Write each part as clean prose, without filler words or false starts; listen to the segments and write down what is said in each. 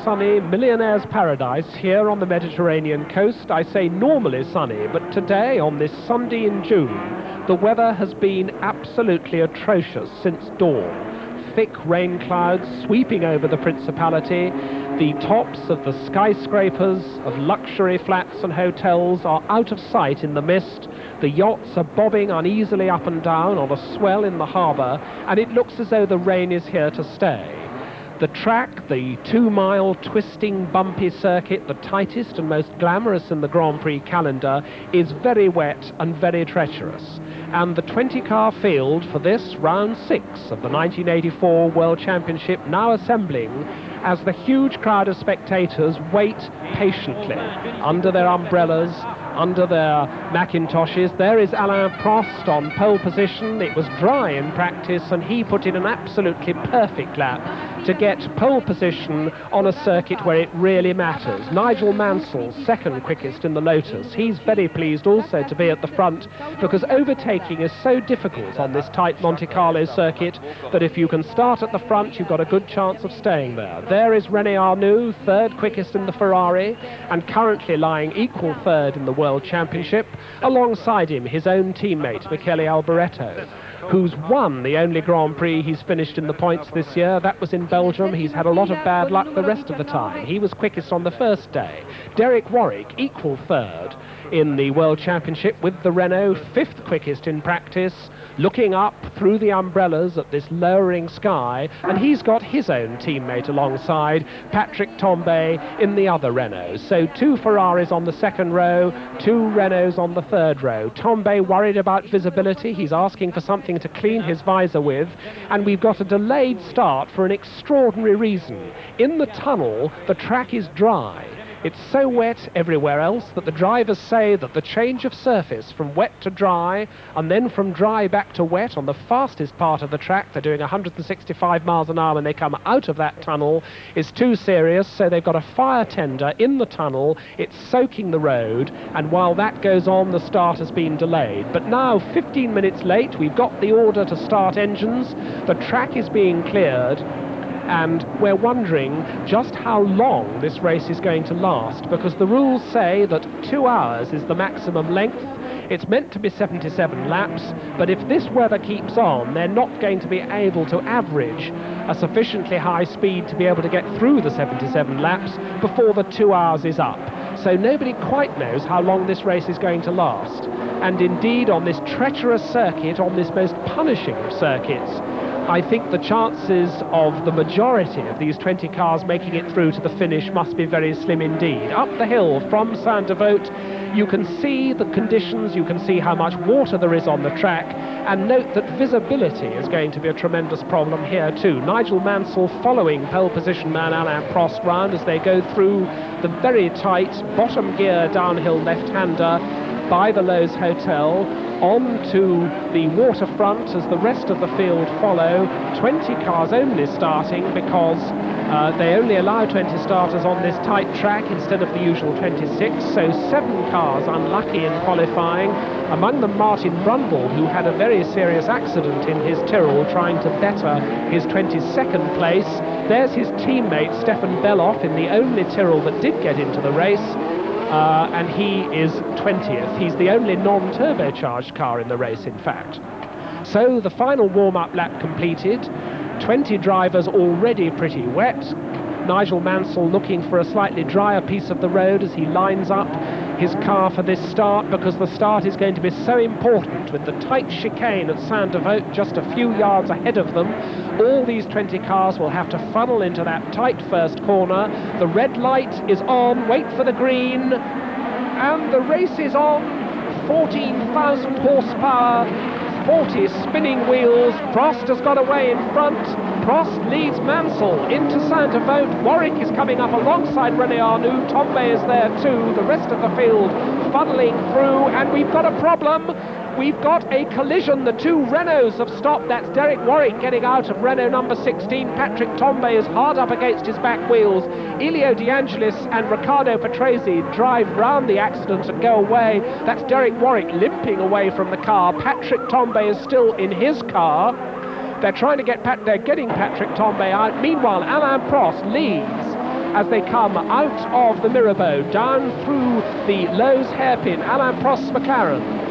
sunny millionaire's paradise here on the Mediterranean coast. I say normally sunny, but today, on this Sunday in June, the weather has been absolutely atrocious since dawn. Thick rain clouds sweeping over the Principality. The tops of the skyscrapers of luxury flats and hotels are out of sight in the mist. The yachts are bobbing uneasily up and down on a swell in the harbour, and it looks as though the rain is here to stay. The track, the 2-mile twisting bumpy circuit, the tightest and most glamorous in the Grand Prix calendar, is very wet and very treacherous. And the 20-car field for this round 6 of the 1984 World Championship now assembling as the huge crowd of spectators wait patiently under their umbrellas, under their Macintoshes. There is Alain Prost on pole position. It was dry in practice and he put in an absolutely perfect lap to get pole position on a circuit where it really matters. Nigel Mansell, second quickest in the Lotus. He's very pleased also to be at the front because overtaking is so difficult on this tight Monte Carlo circuit that if you can start at the front, you've got a good chance of staying there. There is René Arnoux, third quickest in the Ferrari and currently lying equal third in the World Championship. Alongside him, his own teammate, Michele Alboreto, who's won the only Grand Prix he's finished in the points this year. That was in Belgium. He's had a lot of bad luck the rest of the time. He was quickest on the first day. Derek Warwick, equal third in the World Championship with the Renault, fifth quickest in practice, looking up through the umbrellas at this lowering sky, and he's got his own teammate alongside, Patrick Tambay, in the other Renault. So 2 Ferraris on the second row, 2 Renaults on the third row. Tambay worried about visibility. He's asking for something to clean his visor with, and we've got a delayed start for an extraordinary reason. In the tunnel, the track is dry. It's so wet everywhere else that the drivers say that the change of surface from wet to dry and then from dry back to wet on the fastest part of the track, they're doing 165 miles an hour when they come out of that tunnel, is too serious, so they've got a fire tender in the tunnel. It's soaking the road, and while that goes on, the start has been delayed. But now, 15 minutes late, we've got the order to start engines. The track is being cleared, and we're wondering just how long this race is going to last, because the rules say that 2 hours is the maximum length. It's meant to be 77 laps, but if this weather keeps on, they're not going to be able to average a sufficiently high speed to be able to get through the 77 laps before the 2 hours is up. So nobody quite knows how long this race is going to last. And indeed, on this treacherous circuit, on this most punishing of circuits, I think the chances of the majority of these 20 cars making it through to the finish must be very slim indeed. Up the hill from Saint-Devote, you can see the conditions, you can see how much water there is on the track, and note that visibility is going to be a tremendous problem here too. Nigel Mansell following pole position man Alain Prost round as they go through the very tight bottom gear downhill left-hander by the Lowe's Hotel onto the waterfront as the rest of the field follow. 20 cars only starting because they only allow 20 starters on this tight track instead of the usual 26, so 7 cars unlucky in qualifying, among them Martin Brundle, who had a very serious accident in his Tyrrell trying to better his 22nd place. There's his teammate Stefan Beloff in the only Tyrrell that did get into the race, and he is 20th. He's the only non-turbocharged car in the race, in fact. So the final warm-up lap completed. 20 drivers already pretty wet. Nigel Mansell looking for a slightly drier piece of the road as he lines up his car for this start, because the start is going to be so important with the tight chicane at Saint-Devote just a few yards ahead of them. All these 20 cars will have to funnel into that tight first corner. The red light is on, wait for the green, and the race is on. 14,000 horsepower, 40 spinning wheels. Prost has got away in front. Prost leads Mansell into Saint-Devote. Warwick is coming up alongside René Arnoux. Tambay is there too. The rest of the field funneling through, and we've got a problem. We've got a collision. The 2 Renaults have stopped. That's Derek Warwick getting out of Renault number 16. Patrick Tambay is hard up against his back wheels. Elio De Angelis and Riccardo Patrese drive round the accident and go away. That's Derek Warwick limping away from the car. Patrick Tambay is still in his car. They're trying to get they're getting Patrick Tambay out. Meanwhile, Alain Prost leads as they come out of the Mirabeau, down through the Lowe's hairpin, Alain Prost's McLaren,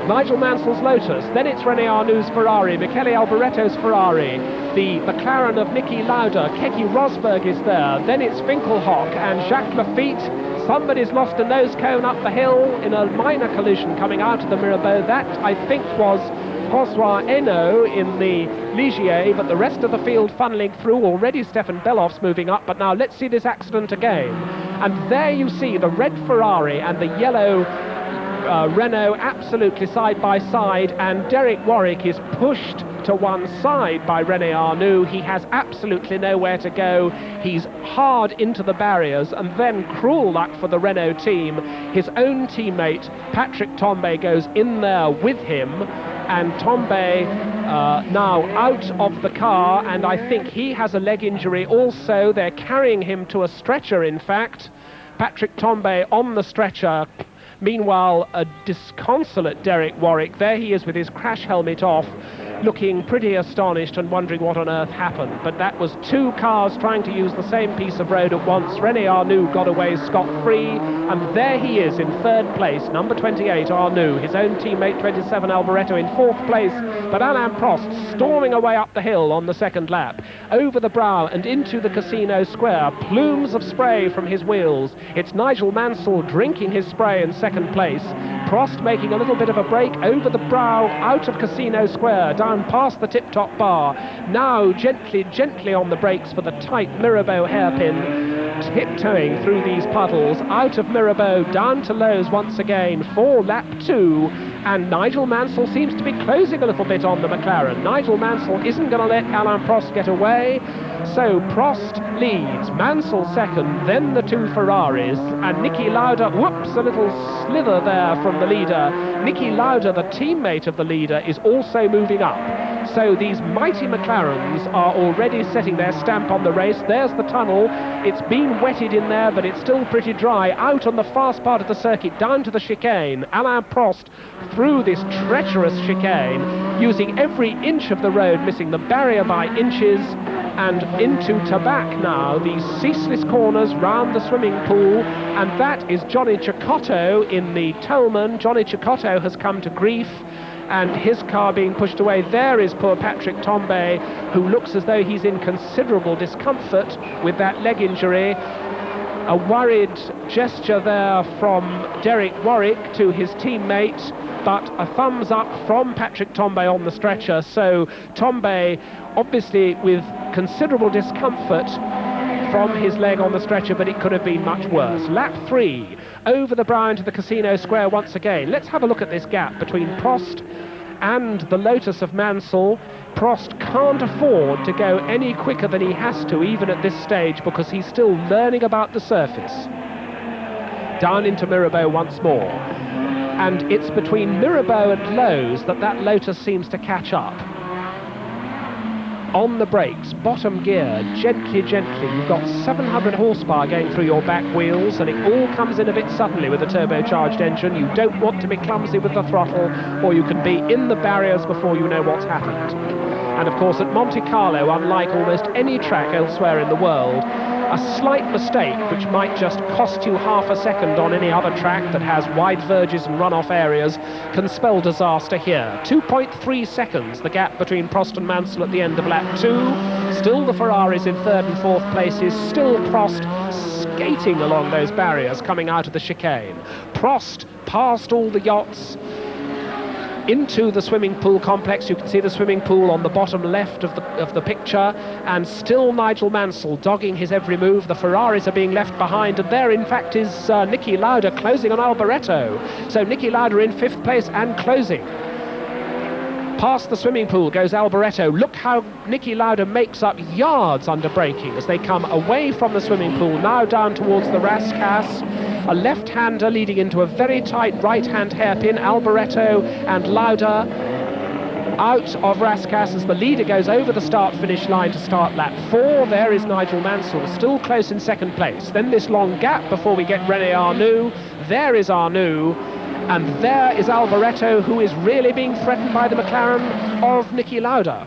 Nigel Mansell's Lotus, then it's René Arnoux' Ferrari, Michele Alboretto's Ferrari, the McLaren of Niki Lauda, Keke Rosberg is there, then it's Winkelhock and Jacques Lafitte. Somebody's lost a nose cone up the hill in a minor collision coming out of the Mirabeau. That, I think, was François Hainaut in the Ligier, but the rest of the field funneling through. Already Stefan Belloff's moving up, but now let's see this accident again. And there you see the red Ferrari and the yellow Renault absolutely side by side, and Derek Warwick is pushed to one side by René Arnoux. He has absolutely nowhere to go. He's hard into the barriers, and then cruel luck for the Renault team. His own teammate Patrick Tambay goes in there with him, and Tambay now out of the car, and I think he has a leg injury also. They're carrying him to a stretcher, in fact. Patrick Tambay on the stretcher. Meanwhile, a disconsolate Derek Warwick, there he is with his crash helmet off, looking pretty astonished and wondering what on earth happened. But that was two cars trying to use the same piece of road at once. René Arnoux got away scot-free, and there he is in third place, number 28 Arnoux, his own teammate 27 Alboretto in fourth place, but Alain Prost storming away up the hill on the second lap, over the brow and into the Casino Square, plumes of spray from his wheels. It's Nigel Mansell drinking his spray in second place, Prost making a little bit of a break over the brow, out of Casino Square, down past the tip-top bar, now gently on the brakes for the tight Mirabeau hairpin, tiptoeing through these puddles, out of Mirabeau, down to Lowe's once again for lap 2, and Nigel Mansell seems to be closing a little bit on the McLaren. Nigel Mansell isn't going to let Alain Prost get away, so Prost leads, Mansell second, then the two Ferraris, and Niki Lauda, whoops, a little slither there from the leader. Niki Lauda, the teammate of the leader, is also moving up. So these mighty McLarens are already setting their stamp on the race. There's the tunnel. It's been wetted in there, but it's still pretty dry. Out on the fast part of the circuit, down to the chicane. Alain Prost through this treacherous chicane, using every inch of the road, missing the barrier by inches, and into Tabac now, these ceaseless corners round the swimming pool, and that is Johnny Cecotto in the Tolman. Johnny Cecotto has come to grief, and his car being pushed away. There is poor Patrick Tambay, who looks as though he's in considerable discomfort with that leg injury. A worried gesture there from Derek Warwick to his teammate, but a thumbs up from Patrick Tambay on the stretcher. So Tambay, obviously with considerable discomfort from his leg on the stretcher, but it could have been much worse. Lap 3, over the brow into the Casino Square once again. Let's have a look at this gap between Prost and the Lotus of Mansell. Prost can't afford to go any quicker than he has to, even at this stage, because he's still learning about the surface. Down into Mirabeau once more. And it's between Mirabeau and Lowe's that Lotus seems to catch up. On the brakes, bottom gear, gently, you've got 700 horsepower going through your back wheels, and it all comes in a bit suddenly with a turbocharged engine. You don't want to be clumsy with the throttle, or you can be in the barriers before you know what's happened. And of course at Monte Carlo, unlike almost any track elsewhere in the world, a slight mistake, which might just cost you half a second on any other track that has wide verges and runoff areas, can spell disaster here. 2.3 seconds, the gap between Prost and Mansell at the end of lap 2. Still the Ferraris in third and fourth places, still Prost skating along those barriers coming out of the chicane. Prost past all the yachts, into the swimming pool complex. You can see the swimming pool on the bottom left of the picture, and still Nigel Mansell dogging his every move. The Ferraris are being left behind, and there in fact is Niki Lauda closing on Alboretto. So Niki Lauda in fifth place and closing. Past the swimming pool goes Alboretto. Look how Niki Lauda makes up yards under braking as they come away from the swimming pool, now down towards the Rascasse. A left-hander leading into a very tight right-hand hairpin. Alboretto and Lauda out of Rascasse as the leader goes over the start-finish line to start lap 4. There is Nigel Mansell, still close in second place. Then this long gap before we get René Arnoux. There is Arnoux. And there is Alboretto, who is really being threatened by the McLaren of Niki Lauda.